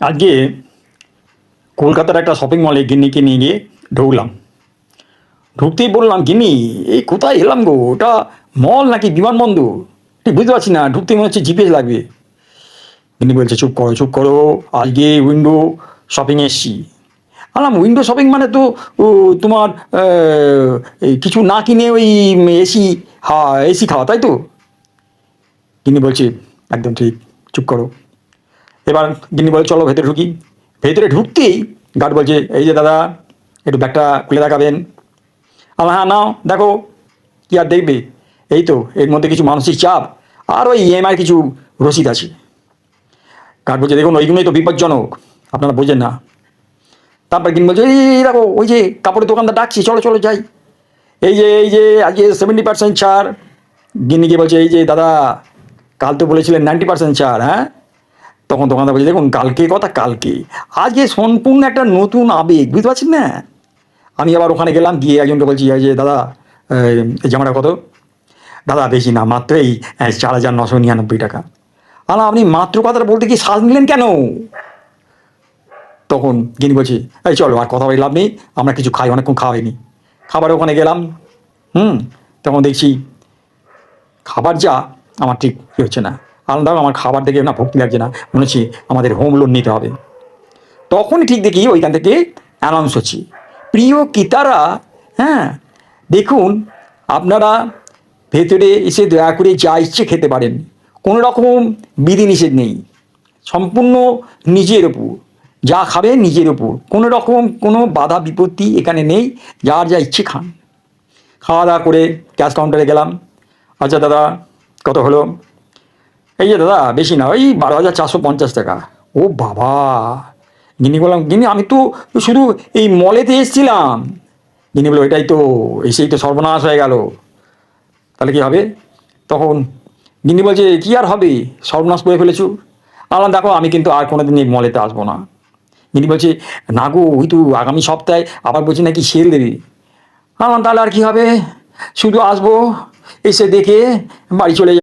আজকে কলকাতার একটা শপিং মলে গিন্নিকে নিয়ে গিয়ে ঢুকলাম। ঢুকতেই বললাম, গিন্নি এই কোথায় এলাম গো, ওটা মল নাকি বিমানবন্দর ঠিক বুঝতে পারছি না, ঢুকতেই মনে হচ্ছে জিপিএস লাগবে। গিন্নি বলছে, চুপ করো চুপ করো, আজকে উইন্ডো শপিংয়ে এসছি। বললাম, উইন্ডো শপিং মানে তো ও, তোমার এই কিছু না কিনে ওই এসি, এসি খাওয়া, তাই তো? গিন্নি বলছে, একদম ঠিক, চুপ করো। এবার গিন্নি বলে, চলো ভেতরে ঢুকি। ভেতরে ঢুকতেই গার্ড বলছে, এই যে দাদা, একটু ব্যাগটা খুলে দেখাবেন। আমার, হ্যাঁ নাও দেখো। কি আর দেখবে, এই তো এর মধ্যে কিছু মানসিক চাপ আর ওই ইএমআই কিছু রসিদ আছে। গার্ড বলছে, দেখুন ওইগুলোই তো বিপজ্জনক, আপনারা বোঝেন না। তারপর গিন্নি বলছে, এই দেখো ওই যে কাপড়ের দোকানদার ডাকছি, চলো চলো যাই। এই যে আজকে 70% ছাড়। গিন্নিকে বলছে, এই যে দাদা, কাল তো বলেছিলেন 90% ছাড়, হ্যাঁ? তখন দোকানদার বলছে, দেখুন কালকে কথা কালকে, আজকে সম্পূর্ণ একটা নতুন আবেগ, বুঝতে পারছেন না? আমি আবার ওখানে গেলাম, গিয়ে একজনকে বলছি, এই যে দাদা, এই জামাটা কত? দাদা বেশি না, মাত্র এই 4,999 টাকা। আপনি মাত্র কথাটা বলতে কি সাজ নিলেন কেন? তখন গিনি বলছি, এই চলো আর কথা বলে লাভ নেই, আমরা কিছু খাই, অনেকক্ষণ খাওয়া হয়নি। খাবার ওখানে গেলাম। তখন দেখছি খাবার যা আমার ঠিক হচ্ছে না। আলাদা আমার খাবার দেখে না ভক্তি লাগছে না, মনে হচ্ছে আমাদের হোম লোন নিতে হবে। তখনই ঠিক দেখি ওইখান থেকে অ্যানাউন্স হচ্ছে, প্রিয় ক্রেতারা, হ্যাঁ দেখুন, আপনারা ভেতরে এসে দয়া করে যা ইচ্ছে খেতে পারেন, কোনো রকম বিধিনিষেধ নেই, সম্পূর্ণ নিজের ওপর, যা খাবেন নিজের ওপর, কোনো রকম কোনো বাধা বিপত্তি এখানে নেই, যার যা ইচ্ছে খান। খাওয়া দাওয়া করে ক্যাশ কাউন্টারে গেলাম। আচ্ছা দাদা, কত হলো? এই যে দাদা, বেশি না, ওই 12,450 টাকা। ও বাবা! গিনি বললাম, গিনি আমি তো শুধু এই মলেতে এসেছিলাম। গিনি বললো, এটাই তো, এসেই তো সর্বনাশ হয়ে গেল, তাহলে কি হবে? তখন গিন্নি বলছে, কি আর হবে, সর্বনাশ করে ফেলেছু। আল্লাহ দেখো, আমি কিন্তু আর কোনোদিন এই মলেতে আসবো না। গিন্নি বলছে, না গো, ওই তো আগামী সপ্তাহে আবার বলছি নাকি সেল দেবে। তাহলে আর কি হবে, শুধু আসবো, এসে দেখে বাড়ি চলে